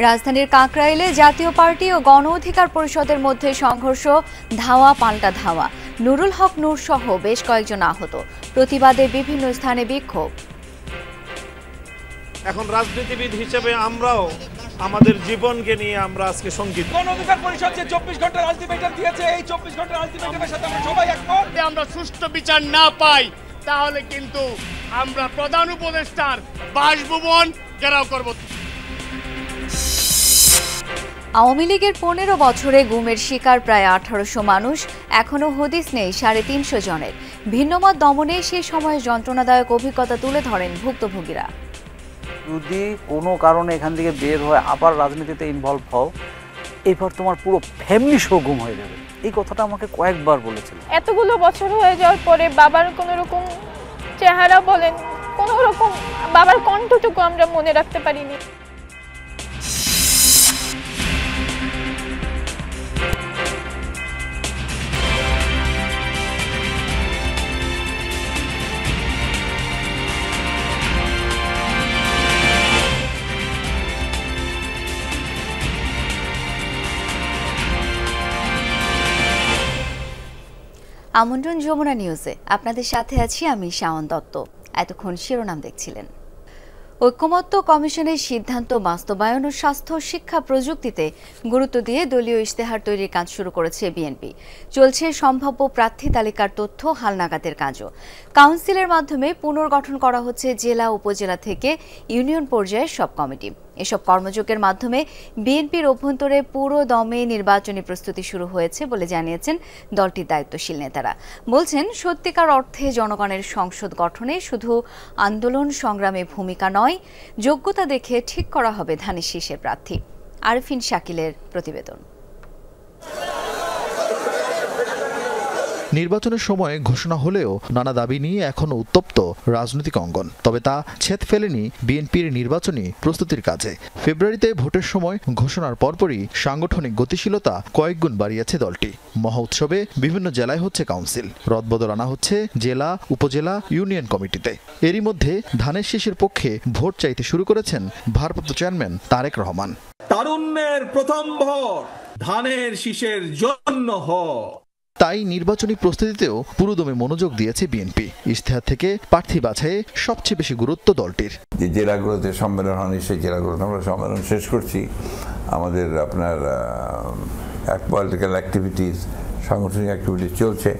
রাজধানীর কাকরাইলে জাতীয় পার্টি ও গণ অধিকার পরিষদের মধ্যে সংঘর্ষ, ধাওয়া পাল্টা ধাওয়া। নুরুল হক নূর সহ বেশ কয়েকজন আহত। প্রতিবাদে বিভিন্ন স্থানে বিক্ষোভ। এখন রাজনীতিবিদ হিসেবে আমরাও আমাদের জীবনকে নিয়ে আমরা আজকে শঙ্কিত। গণ অধিকার পরিষদ যে 24 ঘন্টার আলটিমেটাম দিয়েছে, এই 24 ঘন্টার আলটিমেটামের সাথে আমরা সবাই একমত। আমরা সুষ্ঠু বিচার না পাই তাহলে কিন্তু আমরা প্রধান উপদেষ্টার বাসভবন ঘেরাও করব। আওয়ামী লীগের 15 বছরে গুমের শিকার প্রায় 1800 মানুষ, এখনও হদিস নেই 350 জনের। ভিন্নমত দমনে সেই সময় যন্ত্রণাদায়ক অভিজ্ঞতা তুলে ধরেন ভুক্তভোগীরা। যদি কোনো কারণে এখান থেকে বের হয়ে আবার রাজনীতিতে ইনভলভ হও, এরপর তোমার পুরো ফ্যামিলি শো গুম হয়ে যাবে। এই কথাটা আমাকে কয়েকবার বলেছিল। এতগুলো বছর হয়ে যাওয়ার পরে বাবার কোনো রকম চেহারা বলেন, কোনো রকম বাবার কণ্ঠটুকু আমরা মনে রাখতে পারিনি। আমন্ত্রণ যমুনা নিউজে, আপনাদের সাথে আছি আমি শাওন দত্ত। এতক্ষণ শিরোনাম দেখছিলেন। ঐক্যমত্য কমিশনের সিদ্ধান্ত বাস্তবায়ন ও স্বাস্থ্য, শিক্ষা, প্রযুক্তিতে গুরুত্ব দিয়ে দলীয় ইশতেহার তৈরির কাজ শুরু করেছে বিএনপি। চলছে সম্ভাব্য প্রার্থী তালিকার তথ্য হালনাগাদের কাজও। কাউন্সিলের মাধ্যমে পুনর্গঠন করা হচ্ছে জেলা, উপজেলা থেকে ইউনিয়ন পর্যায়ের সব কমিটি। এসব কর্মযোগের মাধ্যমে বিএনপির অভ্যন্তরে পুরো দমে নির্বাচনী প্রস্তুতি শুরু হয়েছে বলে জানিয়েছেন দলটির দায়িত্বশীল নেতারা। বলছেন, সত্যিকার অর্থে জনগণের সংসদ গঠনে শুধু আন্দোলন সংগ্রামে ভূমিকা নয়, যোগ্যতা দেখে ঠিক করা হবে ধানের শীষের প্রার্থী। আরফিন শাকিলের প্রতিবেদন। নির্বাচনের সময় ঘোষণা হলেও নানা দাবি নিয়ে এখনো উত্তপ্ত রাজনৈতিক অঙ্গন। তবে তা ছেদ ফেলেনি বিএনপির নির্বাচনী প্রস্তুতির কাজে। ফেব্রুয়ারিতে ভোটের সময় ঘোষণার পরপরই সাংগঠনিক গতিশীলতা কয়েকগুণ বাড়িয়েছে দলটি। মহা উৎসবে বিভিন্ন জেলায় হচ্ছে কাউন্সিল, রদবদল আনা হচ্ছে জেলা, উপজেলা, ইউনিয়ন কমিটিতে। এরই মধ্যে ধানের শীষের পক্ষে ভোট চাইতে শুরু করেছেন ভারপ্রাপ্ত চেয়ারম্যান তারেক রহমান। তারুণ্যের প্রথম ভোট ধানের শীষের জন্য হোক। তাই নির্বাচনী প্রস্তুতিতেও পুরোদমে মনোযোগ দিয়েছে বিএনপি। ইশতেহার থেকে প্রার্থী বাছাইয়ে সবচেয়ে বেশি গুরুত্ব দলটির। যে জেলাগুলোতে সম্মেলন হয়নি, সেই জেলাগুলোতে আমরা সম্মেলন শেষ করছি। আমাদের পলিটিক্যাল অ্যাক্টিভিটিস, সাংগঠনিক অ্যাক্টিভিটিস চলছে।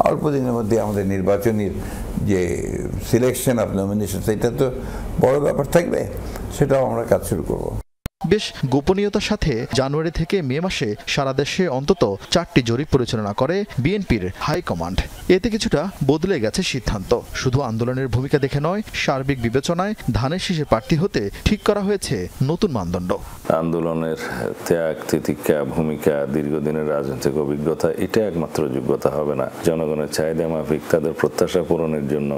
অল্প দিনের মধ্যে আমাদের নির্বাচনীর যে সিলেকশন অফ নমিনেশন, সেটা তো বড় ব্যাপার থাকবে, সেটাও আমরা কাজ শুরু করব। বেশ গোপনীয়তার সাথে জানুয়ারি থেকে মে মাসে সারা দেশে অন্তত 4টি জরিপ পরিচালনা করে বিএনপির হাইকমান্ড। এতে কিছুটা বদলে গেছে সিদ্ধান্ত। শুধু আন্দোলনের ভূমিকা দেখে নয়, সার্বিক বিবেচনায় ধানের শীষের প্রার্থী হতে ঠিক করা হয়েছে নতুন মানদণ্ড। আন্দোলনের ত্যাগ, তিতিক্ষা, ভূমিকা, দীর্ঘদিনের রাজনৈতিক অভিজ্ঞতা, এটা একমাত্র যোগ্যতা হবে না। জনগণের চাহিদা মাফিক তাদের প্রত্যাশা পূরণের জন্য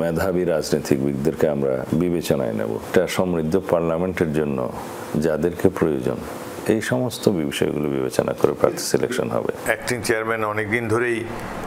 মেধাবী রাজনীতিবিদদেরকে আমরা বিবেচনায় নেব। এটা সমৃদ্ধ পার্লামেন্টের জন্য যাদেরকে প্রয়োজন, এই সমস্ত বিষয়গুলো বিবেচনা করে প্রার্থী সিলেকশন হবে। অ্যাক্টিং চেয়ারম্যান অনেকদিন ধরেই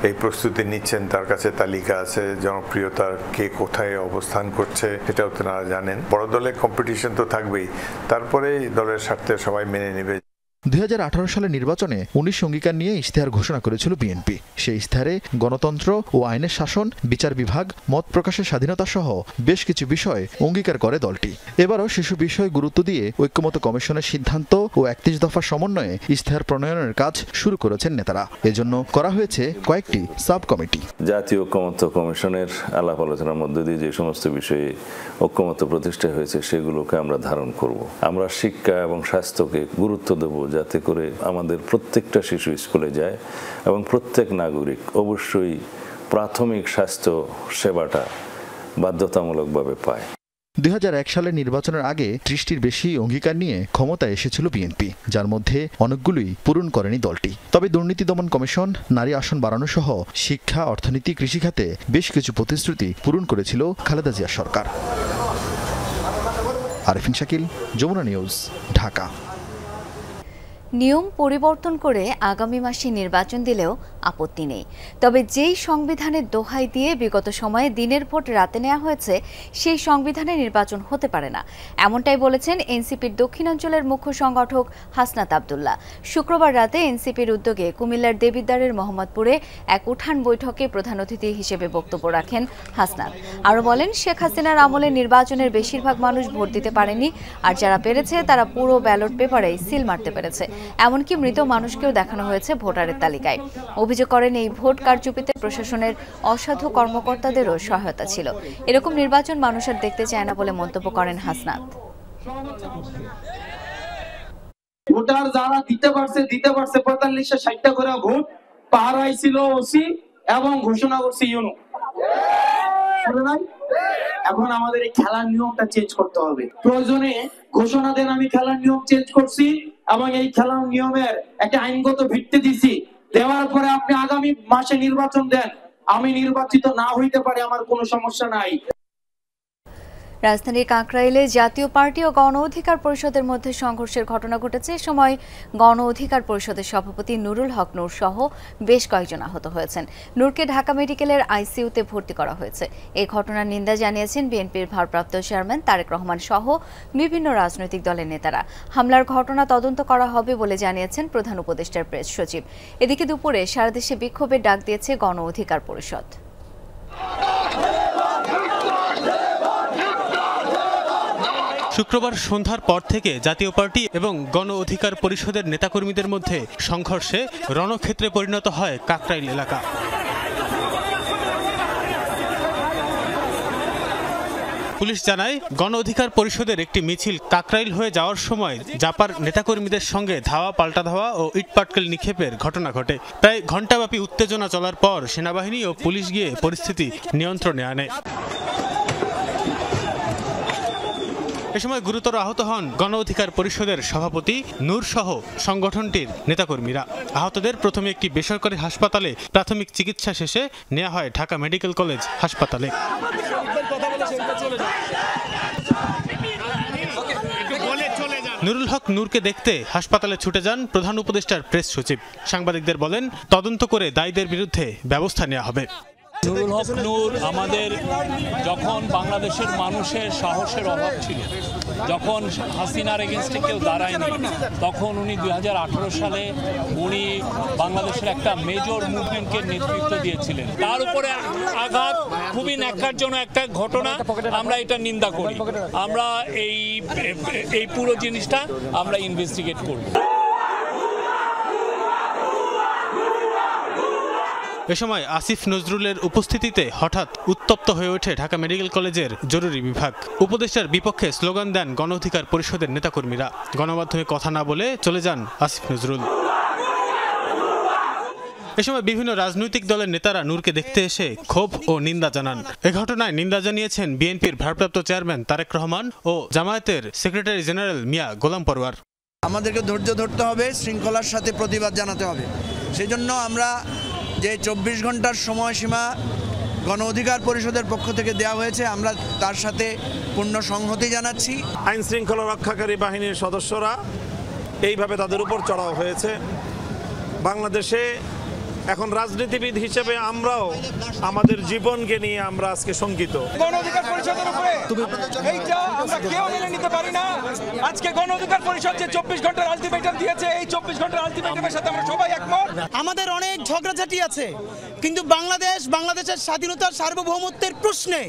এই প্রস্তুতি নিচ্ছেন, তার কাছে তালিকা আছে, জনপ্রিয়তার কে কোথায় অবস্থান করছে সেটাও তারা জানেন। বড় দলের কম্পিটিশন তো থাকবেই, তারপরে দলের স্বার্থে সবাই মেনে নেবে। 2018 সালের নির্বাচনে 19 অঙ্গীকার নিয়ে ইশতেহার ঘোষণা করেছিল বিএনপি। সেই ইশতেহারে গণতন্ত্র ও আইনের শাসন, বিচার বিভাগ, মত প্রকাশের স্বাধীনতা সহ বেশ কিছু বিষয় অঙ্গীকার করে দলটি। এবারও শিশু বিষয়ে গুরুত্ব দিয়ে ঐক্যমত্য কমিশনের সিদ্ধান্ত ও 31 দফার সমন্বয়ে ইশতেহার প্রণয়নের কাজ শুরু করেছেন নেতারা। এজন্য করা হয়েছে কয়েকটি সাব কমিটি। জাতীয় ঐক্যমত্য কমিশনের আলাপ আলোচনার মধ্যে দিয়ে যে সমস্ত বিষয়ে ঐক্যমত্য প্রতিষ্ঠা হয়েছে সেগুলোকে আমরা ধারণ করব। আমরা শিক্ষা এবং স্বাস্থ্যকে গুরুত্ব দেব, যাতে করে আমাদের প্রত্যেকটা শিশু স্কুলে যায় এবং প্রত্যেক নাগরিক অবশ্যই প্রাথমিক স্বাস্থ্য সেবাটা বাধ্যতামূলকভাবে পায়। 2001 সালের নির্বাচনের আগে 30টির বেশি অঙ্গীকার নিয়ে ক্ষমতায় এসেছিল বিএনপি, যার মধ্যে অনেকগুলোই পূরণ করেনি দলটি। তবে দুর্নীতি দমন কমিশন, নারী আসন বাড়ানো সহ শিক্ষা, অর্থনীতি, কৃষিখাতে বেশ কিছু প্রতিশ্রুতি পূরণ করেছিল খালেদা জিয়া সরকার। আরফিন শাকিল, যমুনা নিউজ, ঢাকা। নিয়ম পরিবর্তন করে আগামী মাসে নির্বাচন দিলেও আপত্তি নেই। তবে যেই সংবিধানের দোহাই দিয়ে বিগত সময়ে দিনের ভোট রাতে নেওয়া হয়েছে সেই সংবিধানে নির্বাচন হতে পারে না, এমনটাই বলেছেন এনসিপির দক্ষিণাঞ্চলের মুখ্য সংগঠক হাসনাত আব্দুল্লাহ। শুক্রবার রাতে এনসিপির উদ্যোগে কুমিল্লার দেবিদ্বারের মোহাম্মদপুরে এক উঠান বৈঠকে প্রধান অতিথি হিসেবে বক্তব্য রাখেন হাসনাত। আরও বলেন, শেখ হাসিনার আমলে নির্বাচনের বেশিরভাগ মানুষ ভোট দিতে পারেনি, আর যারা পেরেছে তারা পুরো ব্যালট পেপারে সিল মারতে পেরেছে। এমনকি মৃত মানুষকেও দেখানো হয়েছে ভোটারের তালিকায়। অভিযোগ করেন, এই ভোট কারচুপিতে প্রশাসনের অসাধু কর্মকর্তাদেরও সহায়তা ছিল। এরকম নির্বাচন মানুষ আর দেখতে চায় না বলে মন্তব্য করেন হাসনাত। ভোটার যারা দিতে পারছে 45-60টা করে ভোট পাহারাই ছিল ওসি এবং ঘোষণা করছে ইউনো। এখন আমাদের এই খেলার নিয়মটা চেঞ্জ করতে হবে। প্রয়োজনে ঘোষণা দেন আমি খেলার নিয়ম চেঞ্জ করছি এবং এই খেলার নিয়মের একটা আইনগত ভিত্তি দিছি। দেওয়ার পরে আপনি আগামী মাসে নির্বাচন দেন, আমি নির্বাচিত না হইতে পারে, আমার কোনো সমস্যা নাই। রাজধানীর কাকরাইলে জাতীয় পার্টি ও গণ অধিকার পরিষদের মধ্যে সংঘর্ষের ঘটনা ঘটেছে। এ সময় গণ অধিকার পরিষদের সভাপতি নুরুল হক নূর সহ বেশ কয়েকজন আহত হয়েছেন। নূরকে ঢাকা মেডিকেলের আইসিইউতে ভর্তি করা হয়েছে। এই ঘটনার নিন্দা জানিয়েছেন বিএনপির ভারপ্রাপ্ত চেয়ারম্যান তারেক রহমান সহ বিভিন্ন রাজনৈতিক দলের নেতারা। হামলার ঘটনা তদন্ত করা হবে বলে জানিয়েছেন প্রধান উপদেষ্টার প্রেস সচিব। এদিকে দুপুরে সারা দেশে বিক্ষোভের ডাক দিয়েছে গণ অধিকার পরিষদ। শুক্রবার সন্ধ্যার পর থেকে জাতীয় পার্টি এবং গণ অধিকার পরিষদের নেতাকর্মীদের মধ্যে সংঘর্ষে রণক্ষেত্রে পরিণত হয় কাকরাইল এলাকা। পুলিশ জানায়, গণ অধিকার পরিষদের একটি মিছিল কাকরাইল হয়ে যাওয়ার সময় জাপার নেতাকর্মীদের সঙ্গে ধাওয়া পাল্টা ধাওয়া ও ইটপাটকেল নিক্ষেপের ঘটনা ঘটে। প্রায় ঘণ্টাব্যাপী উত্তেজনা চলার পর সেনাবাহিনী ও পুলিশ গিয়ে পরিস্থিতি নিয়ন্ত্রণে আনে। এ সময় গুরুতর আহত হন গণ অধিকার পরিষদের সভাপতি নূর সহ সংগঠনটির নেতাকর্মীরা। আহতদের প্রথমে একটি বেসরকারি হাসপাতালে প্রাথমিক চিকিৎসা শেষে নেওয়া হয় ঢাকা মেডিকেল কলেজ হাসপাতালে। নুরুল হক নূরকে দেখতে হাসপাতালে ছুটে যান প্রধান উপদেষ্টার প্রেস সচিব। সাংবাদিকদের বলেন, তদন্ত করে দায়ীদের বিরুদ্ধে ব্যবস্থা নেওয়া হবে। নুরুল হক নূর আমাদের যখন বাংলাদেশের মানুষের সাহসের অভাব ছিল, যখন হাসিনার এগেনস্টে কেউ দাঁড়ায়নি, তখন উনি 2018 সালে উনি বাংলাদেশের একটা মেজর মুভমেন্টকে নেতৃত্ব দিয়েছিলেন। তার উপরে আঘাত খুবই ন্যাক্কারজনক একটা ঘটনা, আমরা এটা নিন্দা করি। আমরা এই পুরো জিনিসটা আমরা ইনভেস্টিগেট করব। এ সময় আসিফ নজরুলের উপস্থিতিতে হঠাৎ উত্তপ্ত হয়ে ওঠে ঢাকা মেডিকেল কলেজের জরুরি বিভাগ। উপদেষ্টার বিপক্ষে স্লোগান দেন গণ অধিকার পরিষদের নেতাকর্মীরা। গণমাধ্যমে কথা না বলে চলে যান আসিফ নজরুল। এ সময় বিভিন্ন রাজনৈতিক দলের নেতারা নূরকে দেখতে এসে ক্ষোভ ও নিন্দা জানান। এ ঘটনায় নিন্দা জানিয়েছেন বিএনপির ভারপ্রাপ্ত চেয়ারম্যান তারেক রহমান ও জামায়াতের সেক্রেটারি জেনারেল মিয়া গোলাম পরওয়ার। আমাদেরকে ধৈর্য ধরতে হবে, শৃঙ্খলার সাথে প্রতিবাদ জানাতে হবে। সেই জন্য আমরা যে 24 ঘন্টার সময়সীমা গণ অধিকার পরিষদের পক্ষ থেকে দেওয়া হয়েছে, আমরা তার সাথে পূর্ণ সংহতি জানাচ্ছি। আইন শৃঙ্খলা রক্ষাকারী বাহিনীর সদস্যরা এইভাবে তাদের উপর চড়াও হয়েছে। বাংলাদেশে এখন রাজনীতিবিদ হিসেবে আমরাও আমাদের জীবনকে নিয়ে আমরা আজকে শঙ্কিত। গণ অধিকার পরিষদের উপরে এইটা আমরা কেউ মেনে নিতে পারি না। আজকে গণ অধিকার পরিষদ যে 24 ঘন্টার আলটিমেটাম দিয়েছে, এই 24 ঘন্টার আলটিমেটামের সাথে আমরা সবাই একমত। আমাদের অনেক ঝগড়াঝাটি আছে, কিন্তু বাংলাদেশের স্বাধীনতার সার্বভৌমত্বের প্রশ্নে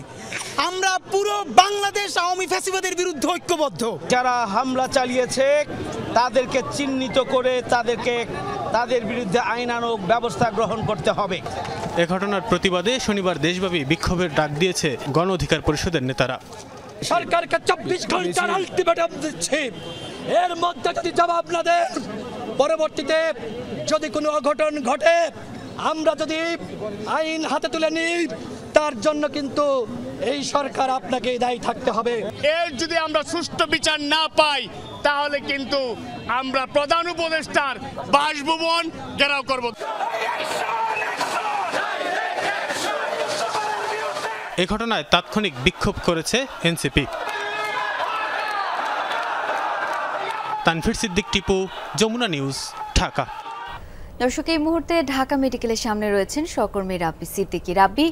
আমরা পুরো বাংলাদেশ আওয়ামী ফ্যাসিবাদের বিরুদ্ধে ঐক্যবদ্ধ। যারা হামলা চালিয়েছে তাদেরকে চিহ্নিত করে তাদের বিরুদ্ধে আইনানুগ ব্যবস্থা গ্রহণ করতে হবে। এ ঘটনার প্রতিবাদে শনিবার দেশব্যাপী বিক্ষোভের ডাক দিয়েছে গণ অধিকার পরিষদের নেতারা। সরকারকে 24 ঘন্টার আলটিমেটাম দিচ্ছে, এর মধ্যে যদি জবাব না দেয়, পরবর্তীতে যদি কোনো অঘটন ঘটে, আমরা যদি আইন হাতে তুলে নিই, তার জন্য কিন্তু এই সরকার আপনাকে দায়ী থাকতে হবে। এর যদি আমরা সুষ্ঠু বিচার না পাই, তাহলে কিন্তু আমরা প্রধান উপদেষ্টার বাসভবন ঘেরাও করব। এ ঘটনায় তাৎক্ষণিক বিক্ষোভ করেছে এনসিপি। তানভীর সিদ্দিক টিপু, যমুনা নিউজ, ঢাকা। দর্শক, এই মুহূর্তে ঢাকা মেডিকেলের সামনে রয়েছেন সহকর্মী রাব্বি সিদ্দিকী। রাব্বি,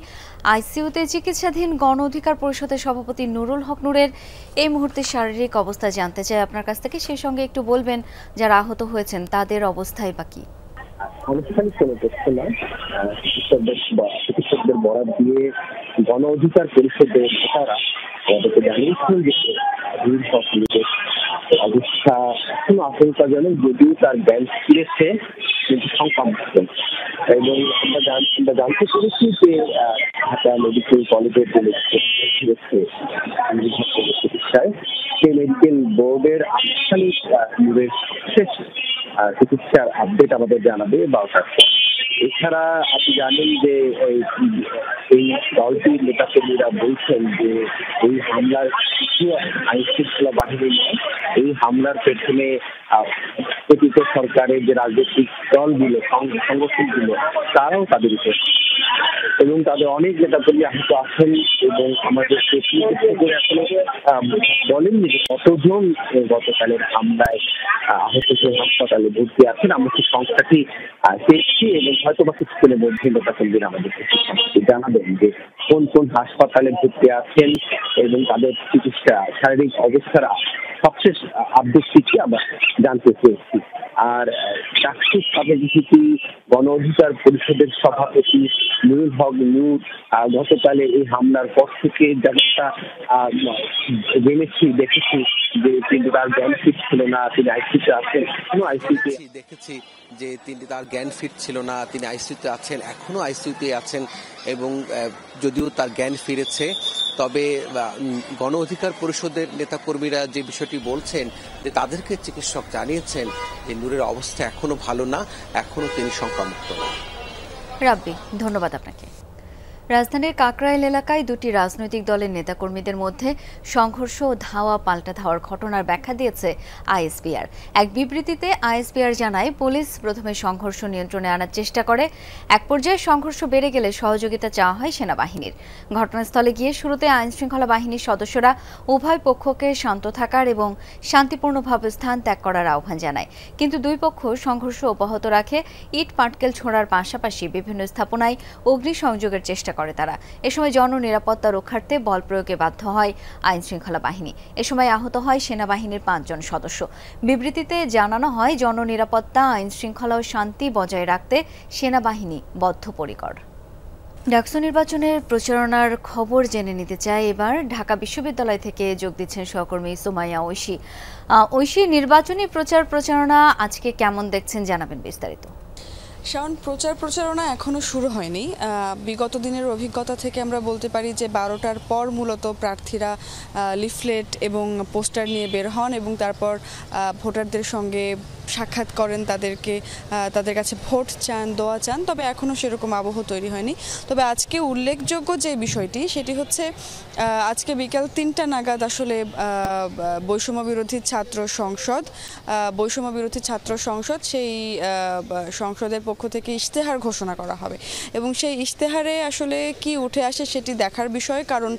আইসিইউতে চিকিৎসাধীন গণ অধিকার পরিষদের সভাপতি নুরুল হক নূরের এই মুহূর্তে শারীরিক অবস্থা জানতে চাই আপনার কাছ থেকে। সেই সঙ্গে একটু বলবেন যারা আহত হয়েছেন তাদের অবস্থায় বা কি? চিকিৎসকদের বরাত দিয়ে গণ অধিকার পরিষদের নেতারা আমাদেরকে জানিয়েছিলেন যে নুরুল হক নূরের অবস্থা এখনো আশঙ্কাজনক, যদিও তার জ্ঞান ফিরেছে কিন্তু সংক্রামক। এবং আমরা জানতে পেরেছি যে ঢাকা মেডিকেল কলেজের যে চিকিৎসায় সেই মেডিকেল বোর্ডের আনুষ্ঠানিক শেষ চিকিৎসার আপডেট আমাদের জানাবে 12টার পর। এছাড়া আপনি জানেন যে এই দলটির নেতাকর্মীরা বলছেন যে এই হামলার কিছু আইন শৃঙ্খলা বাহিনী নয়, এই হামলার পেছনে প্রকৃত সরকারের যে রাজনৈতিক দলগুলো সংগঠনগুলো তারাও তাদের উপর, এবং তাদের অনেক নেতাকর্মী আহত আছেন। এবং আমাদেরকে করে এখনো বলেননি যে কতজন গতকালের হামলায় আহত হয়ে হাসপাতালে ভর্তি আছেন। আমরা সেই সংখ্যাটি পেয়েছি এবং হয়তো বা কিছুক্ষণের মধ্যে নেতাকর্মীরা আমাদেরকে জানাবেন যে কোন কোন হাসপাতালে ভর্তি আছেন এবং তাদের চিকিৎসা শারীরিক অবস্থার সবশেষ আপডেটটি আমরা জানতে চেয়েছি। আর চাকসুর সাবেকি গণ অধিকার পরিষদের সভাপতি নুরুল হক নূর গতকালে এই হামলার পর থেকে যেমনটা দেখেছি যে কিন্তু তার জ্ঞান ফিট ছিল না, তিনি আইসিইউতে আছেন, এখনো আইসিইউতে দেখেছি যে তার জ্ঞান ফিট ছিল না, তিনি আইসিইউতে আছেন, এখনো আইসিইউতে আছেন। এবং যদিও তার জ্ঞান ফিরেছে, তবে গণ অধিকার পরিষদের নেতাকর্মীরা যে বিষয়টি বলছেন যে তাদেরকে চিকিৎসক জানিয়েছেন যে নূরের অবস্থা এখনো ভালো না, এখনো তিনি সংক্রামুক্ত না। রাব্বি, ধন্যবাদ আপনাকে। রাজধানীর কাকরাইল এলাকায় দুটি রাজনৈতিক দলের নেতাকর্মীদের মধ্যে সংঘর্ষ ও ধাওয়া পাল্টা ধাওয়ার ঘটনার ব্যাখ্যা দিয়েছে আইএসপিআর। এক বিবৃতিতে আইএসপিআর জানায়, পুলিশ প্রথমে সংঘর্ষ নিয়ন্ত্রণে আনার চেষ্টা করে, এক পর্যায়ে সংঘর্ষ বেড়ে গেলে সহযোগিতা চাওয়া হয় সেনাবাহিনীর। ঘটনাস্থলে গিয়ে শুরুতে আইনশৃঙ্খলা বাহিনীর সদস্যরা উভয় পক্ষকে শান্ত থাকার এবং শান্তিপূর্ণভাবে স্থান ত্যাগ করার আহ্বান জানায়, কিন্তু দুই পক্ষ সংঘর্ষ অব্যাহত রাখে। ইট পাটকেল ছোড়ার পাশাপাশি বিভিন্ন স্থাপনায় অগ্নিসংযোগের চেষ্টা করে তারা। এ সময় জননিরাপত্তা রক্ষার্থে বল প্রয়োগে বাধ্য হয় আইনশৃঙ্খলা বাহিনী। এ সময় আহত হয় সেনাবাহিনীর 5 জন সদস্য। বিবৃতিতে জানানো হয়, জননিরাপত্তা, আইনশৃঙ্খলা ও শান্তি বজায় রাখতে সেনাবাহিনী বদ্ধপরিকর। ডাকসু নির্বাচনের প্রচারণার খবর জেনে নিতে চাই এবার। ঢাকা বিশ্ববিদ্যালয় থেকে যোগ দিচ্ছেন সহকর্মী সুমাইয়া ঐশী। ঐশী, নির্বাচনী প্রচারণা আজকে কেমন দেখছেন, জানাবেন বিস্তারিত। শাওন, প্রচারণা এখনও শুরু হয়নি। বিগত দিনের অভিজ্ঞতা থেকে আমরা বলতে পারি যে 12টার পর মূলত প্রার্থীরা লিফলেট এবং পোস্টার নিয়ে বের হন এবং তারপর ভোটারদের সঙ্গে সাক্ষাৎ করেন, তাদের কাছে ভোট চান, দোয়া চান। তবে এখনও সেরকম আবহ তৈরি হয়নি। তবে আজকে উল্লেখযোগ্য যে বিষয়টি সেটি হচ্ছে আজকে বিকাল 3টা নাগাদ আসলে বৈষম্যবিরোধী ছাত্র সংসদ সেই সংসদের পক্ষ থেকে ইশতেহার ঘোষণা করা হবে এবং সেই ইশতেহারে আসলে কি উঠে আসে সেটি দেখার বিষয়। কারণ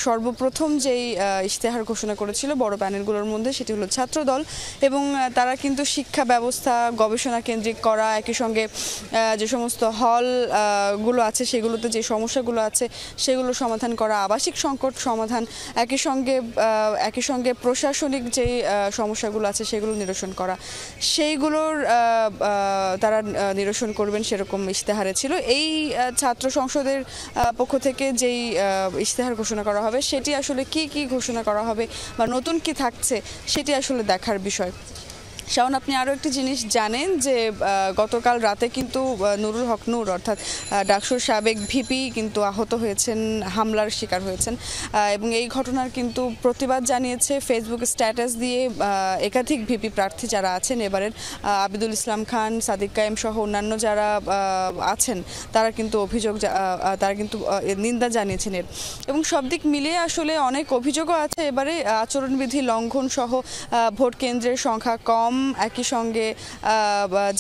সর্বপ্রথম যেই ইশতেহার ঘোষণা করেছিল বড় প্যানেলগুলোর মধ্যে সেটি হলো ছাত্রদল, এবং তারা কিন্তু শিক্ষা ব্যবস্থা গবেষণা কেন্দ্রিক করা, একই সঙ্গে যে সমস্ত হলগুলো আছে সেগুলোতে যে সমস্যাগুলো আছে সেগুলো সমাধান করা, আবাসিক সংকট সমাধান, একই সঙ্গে প্রশাসনিক যে সমস্যাগুলো আছে সেগুলো নিরসন করা, সেইগুলোর তারা নিরসন করবেন সেরকম ইশতেহারে ছিল। এই ছাত্র সংসদের পক্ষ থেকে যেই ইশতেহার ঘোষণা করা হবে সেটি আসলে কি ঘোষণা করা হবে বা নতুন কি থাকছে সেটি আসলে দেখার বিষয়। শাওন, আপনি আরও একটি জিনিস জানেন যে গতকাল রাতে কিন্তু নুরুল হক নূর অর্থাৎ ডাকসুর সাবেক ভিপি কিন্তু আহত হয়েছেন, হামলার শিকার হয়েছেন এবং এই ঘটনার কিন্তু প্রতিবাদ জানিয়েছে ফেসবুক স্ট্যাটাস দিয়ে একাধিক ভিপি প্রার্থী যারা আছেন এবারের, আবিদুল ইসলাম খান, সাদিক কায়েম সহ অন্যান্য যারা আছেন তারা কিন্তু নিন্দা জানিয়েছেন এর। এবং সব দিক মিলিয়ে আসলে অনেক অভিযোগও আছে এবারে, আচরণবিধি লঙ্ঘন সহ ভোট কেন্দ্রের সংখ্যা কম, কম, একই সঙ্গে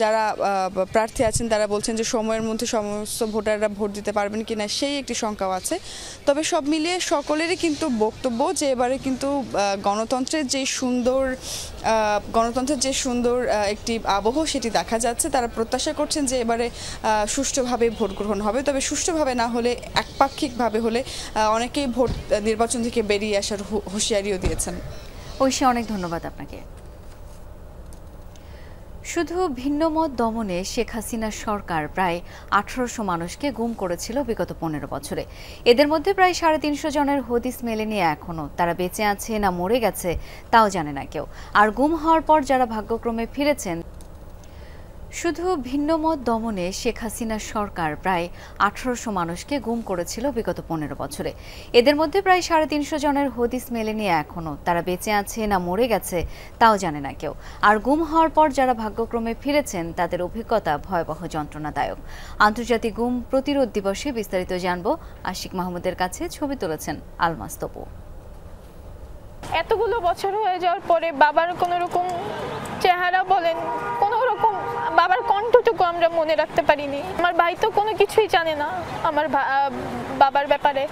যারা প্রার্থী আছেন তারা বলছেন যে সময়ের মধ্যে সমস্ত ভোটাররা ভোট দিতে পারবেন কিনা সেই একটি শঙ্কাও আছে। তবে সব মিলিয়ে সকলেরই কিন্তু বক্তব্য যে এবারে কিন্তু গণতন্ত্রের যে সুন্দর একটি আবহ সেটি দেখা যাচ্ছে। তারা প্রত্যাশা করছেন যে এবারে সুষ্ঠুভাবে ভোট গ্রহণ হবে, তবে সুষ্ঠুভাবে না হলে একপাক্ষিকভাবে হলে অনেকেই ভোট নির্বাচন থেকে বেরিয়ে আসার হুঁশিয়ারিও দিয়েছেন। ঐশী, অনেক ধন্যবাদ আপনাকে। শুধু ভিন্নমত দমনে শেখ হাসিনার সরকার প্রায় 1800 মানুষকে গুম করেছিল বিগত 15 বছরে। এদের মধ্যে প্রায় 350 জনের হদিস মেলেনি এখনো। তারা বেঁচে আছে না মরে গেছে তাও জানে না কেউ। আর গুম হওয়ার পর যারা ভাগ্যক্রমে ফিরেছেন, শুধু ভিন্নমত দমনে শেখ হাসিনার সরকার প্রায় 1800 মানুষকে গুম করেছিল বিগত 15 বছরে। এদের মধ্যে প্রায় 350 জনের হদিস মেলেনি এখনো। তারা বেঁচে আছে না মরে গেছে তাও জানে না কেউ। আর গুম হওয়ার পর যারা ভাগ্যক্রমে ফিরেছেন তাদের অভিজ্ঞতা ভয়াবহ যন্ত্রণাদায়ক। আন্তর্জাতিক গুম প্রতিরোধ দিবসে বিস্তারিত জানব আশিক মাহমুদের কাছে। ছবি তুলেছেন আলমাস তপু। এতগুলো বছর হয়ে যাওয়ার পরে বাবার কোনো রকম চেহারা বলেন, কোনো রকম বাবার কণ্ঠটুকু আমরা মনে রাখতে পারিনি। আমার ভাই তো কোনো কিছুই জানে না আমার বাবার ব্যাপারে।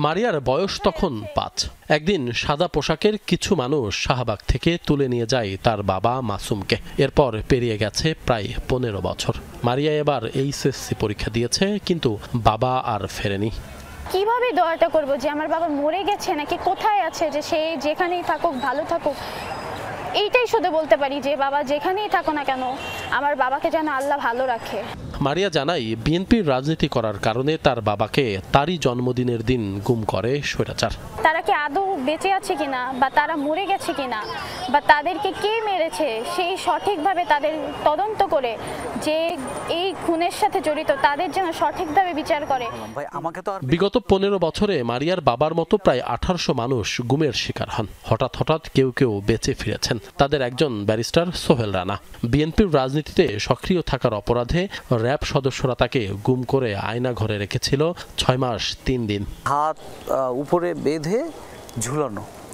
মারিয়ার বয়স তখন 5। একদিন সাদা পোশাকের কিছু মানুষ শাহবাগ থেকে তুলে নিয়ে যায় তার বাবা মাসুমকে। এরপর পেরিয়ে গেছে প্রায় 15 বছর। মারিয়া এবার এইচএসসি পরীক্ষা দিয়েছে, কিন্তু বাবা আর ফেরেনি। কিভাবে দোয়াটা করব যে আমার বাবা মরে গেছে নাকি কোথায় আছে, যে সে যেখানেই থাকুক ভালো থাকুক, এইটাই শুধু বলতে পারি যে বাবা যেখানেই থাকো না কেন আমার বাবাকে যেন আল্লাহ ভালো রাখে। মারিয়া জানাই, বিএনপির রাজনীতি করার কারণে তার বাবাকে তারই জন্মদিনের দিন গুম করে স্বৈরাচার। তারা কি আদৌ বেঁচে আছে কিনা বা তারা মরে গেছে কিনা বা তাদেরকে কে মেরেছে সেই সঠিকভাবে তাদের তদন্ত করে যে এই খুনের সাথে জড়িত তাদের যেন সঠিকভাবে বিচার করে। বিগত 15 বছরে মারিয়ার বাবার মতো প্রায় 1800 মানুষ গুমের শিকার হন। হঠাৎ কেউ বেঁচে ফিরেছেন। তাদের একজন ব্যারিস্টার সোহেল রানা। বিএনপির রাজনীতিতে সক্রিয় থাকার অপরাধে র্যাব সদস্যরা তাকে গুম করে আয়না ঘরে রেখেছিল 6 মাস 3 দিন। হাত উপরে বেঁধে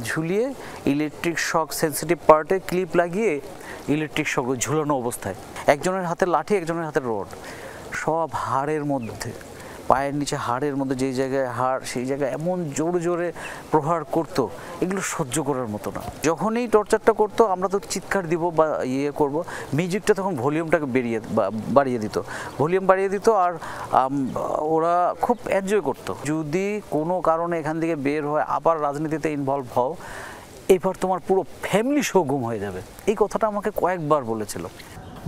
ঝুলিয়ে ইলেকট্রিক শক সেন্সিটিভ পার্টে ক্লিপ লাগিয়ে ইলেকট্রিক শক ঝুলানো অবস্থায়, একজনের হাতে লাঠি একজনের হাতে রড, সব হাড়ের মধ্যে, পায়ের নিচে হাড়ের মধ্যে যেই জায়গায় হাড় সেই জায়গায় এমন জোরে প্রহার করতো, এগুলো সহ্য করার মতো না। যখনই টর্চারটা করতো আমরা তো চিৎকার দিব বা করব, মিউজিকটা তখন ভলিউমটাকে ভলিউম বাড়িয়ে দিত আর ওরা খুব এনজয় করতো। যদি কোনো কারণে এখান থেকে বের হয় আবার রাজনীতিতে ইনভলভ হও, এবার তোমার পুরো ফ্যামিলি শো গুম হয়ে যাবে, এই কথাটা আমাকে কয়েকবার বলেছিল।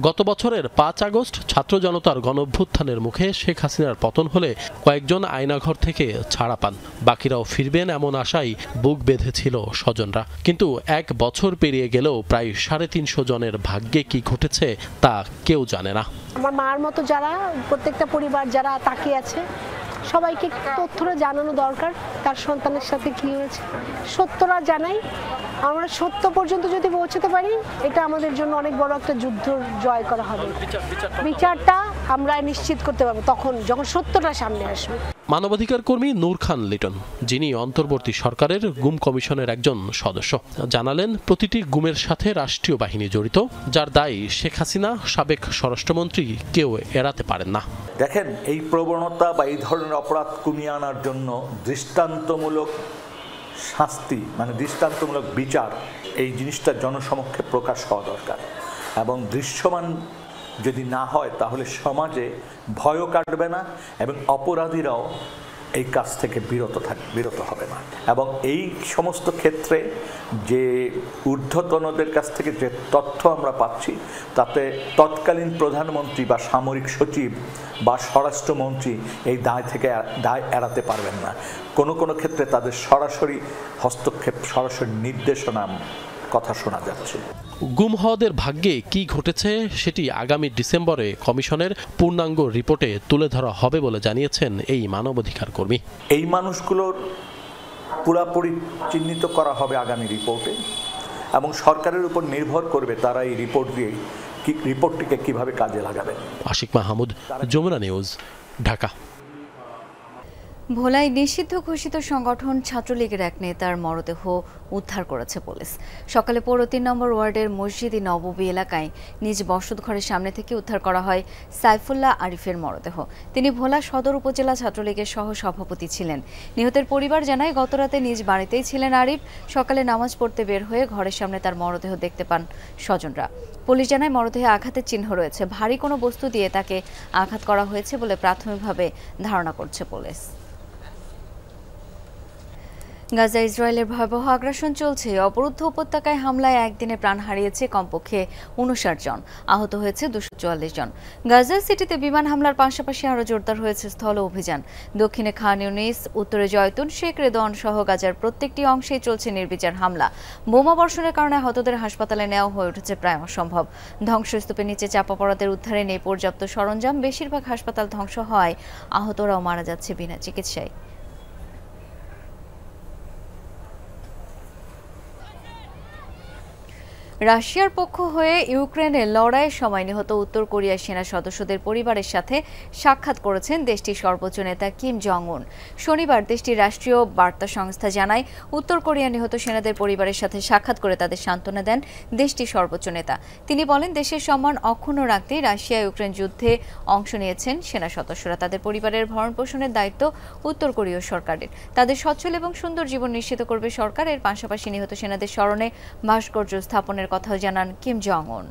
গত বছরের 5 আগস্ট ছাত্র জনতার গণঅভ্যুত্থানের মুখে শেখ হাসিনার পতন হলে কয়েকজন আয়নাঘর থেকে ছাড়া পান। বাকিরাও ফিরবেন এমন আশায় বুক বেঁধেছিল স্বজনরা। কিন্তু 1 বছর পেরিয়ে গেলেও প্রায় 350 জনের ভাগ্যে কি ঘটেছে তা কেউ জানে না। আমার মার মতো যারা প্রত্যেকটা পরিবার যারা তাকিয়ে আছে, সবাইকে তথ্যটা জানানো দরকার তার সন্তানের সাথে কি হয়েছে। সত্যটা জানাই, আমরা সত্য পর্যন্ত যদি পৌঁছতে পারি এটা আমাদের জন্য অনেক বড় একটা যুদ্ধ জয় করা হবে। বিচারটা আমরা নিশ্চিত করতে পারবো তখন যখন সত্যটা সামনে আসবে। মানবাধিকার কর্মী নূর খান লিটন, যিনি অন্তর্বর্তী সরকারের গুম কমিশনের একজন সদস্য, জানালেন প্রতিটি গুমের সাথে রাষ্ট্রীয় বাহিনী জড়িত, যার দায় শেখ হাসিনা সাবেক স্বরাষ্ট্রমন্ত্রী কেউ এড়াতে পারেন না। দেখেন, এই প্রবণতা বা এই ধরনের অপরাধ কমিয়ে আনার জন্য দৃষ্টান্তমূলক শাস্তি, মানে দৃষ্টান্তমূলক বিচার, এই জিনিসটা জনসমক্ষে প্রকাশ হওয়া দরকার। এবং দৃশ্যমান যদি না হয় তাহলে সমাজে ভয়ও কাটবে না এবং অপরাধীরাও এই কাজ থেকে বিরত হবে না। এবং এই সমস্ত ক্ষেত্রে যে ঊর্ধ্বতনদের কাছ থেকে যে তথ্য আমরা পাচ্ছি তাতে তৎকালীন প্রধানমন্ত্রী বা সামরিক সচিব বা স্বরাষ্ট্রমন্ত্রী এই দায় এড়াতে পারবেন না। কোনো ক্ষেত্রে তাদের সরাসরি হস্তক্ষেপ, সরাসরি নির্দেশনা কথা শোনা যাচ্ছে। গুম হওয়াদের ভাগ্যে কি ঘটেছে সেটি আগামী ডিসেম্বরে কমিশনের পূর্ণাঙ্গ রিপোর্টে তুলে ধরা হবে বলে জানিয়েছেন এই মানবাধিকার কর্মী। এই মানুষগুলোর পুরাপুরি চিহ্নিত করা হবে আগামী রিপোর্টে এবং সরকারের উপর নির্ভর করবে তারা এই রিপোর্টটিকে কিভাবে কাজে লাগাবে। আশিক মাহমুদ, যমুনা নিউজ, ঢাকা। ভোলায় নিষিদ্ধ ঘোষিত সংগঠন ছাত্রলীগের এক নেতার মরদেহ উদ্ধার করেছে পুলিশ। সকালে পৌর ৩ নম্বর ওয়ার্ডের মসজিদি নববী এলাকায় নিজ বসতঘরের সামনে থেকে উদ্ধার করা হয় সাইফুল্লাহ আরিফের মরদেহ। তিনি ভোলা সদর উপজেলা ছাত্রলীগের সহ সভাপতি ছিলেন। নিহতের পরিবার জানায় গতরাতে নিজ বাড়িতেই ছিলেন আরিফ। সকালে নামাজ পড়তে বের হয়ে ঘরের সামনে তার মরদেহ দেখতে পান স্বজনরা। পুলিশ জানায় মরদেহে আঘাতের চিহ্ন রয়েছে। ভারী কোনো বস্তু দিয়ে তাকে আঘাত করা হয়েছে বলে প্রাথমিকভাবে ধারণা করছে পুলিশ। গাজা ইসরায়েলের ভয়াবহ আগ্রাসন চলছে। অবরুদ্ধ উপত্যকায় হামলায় একদিনে প্রাণ হারিয়েছে কমপক্ষে ৫৯ জন, আহত হয়েছে ২৪৪ জন। গাজা সিটিতে বিমান হামলার পাশাপাশি আরও জোরদার হয়েছে স্থল অভিযান। দক্ষিণে খান ইউনিস, উত্তরে জয়তুন, শেখ রেদওয়ান সহ গাজার প্রত্যেকটি অংশেই চলছে নির্বিচার হামলা। বোমা বর্ষণের কারণে আহতদের হাসপাতালে নেওয়া হয়ে উঠেছে প্রায় অসম্ভব। ধ্বংসস্তূপের নিচে চাপা পড়াদের উদ্ধারে নেই পর্যাপ্ত সরঞ্জাম। বেশিরভাগ হাসপাতাল ধ্বংস হওয়ায় আহতরাও মারা যাচ্ছে বিনা চিকিৎসায়। রাশিয়ার পক্ষ হয়ে ইউক্রেনের লড়াইয়ের সময় নিহত উত্তর কোরিয়ার সেনা সদস্যদের পরিবারের সাথে সাক্ষাৎ করেছেন দেশটির সর্বোচ্চ নেতা কিম জং উন। শনিবার দেশটির রাষ্ট্রীয় বার্তা সংস্থা জানায়, উত্তর কোরিয়া নিহত সেনাদের পরিবারের সাথে সাক্ষাৎ করে তাদের সান্ত্বনা দেন দেশটির সর্বোচ্চ নেতা। তিনি বলেন, দেশের সম্মান অক্ষুণ্ণ রাখতেই রাশিয়া ইউক্রেন যুদ্ধে অংশ নিয়েছেন সেনা সদস্যরা। তাদের পরিবারের ভরণ পোষণের দায়িত্ব উত্তর কোরীয় সরকারের। তাদের সচ্ছল এবং সুন্দর জীবন নিশ্চিত করবে সরকার। এর পাশাপাশি নিহত সেনাদের স্মরণে ভাস্কর্য স্থাপনের কথাও জানান কিম জং উন।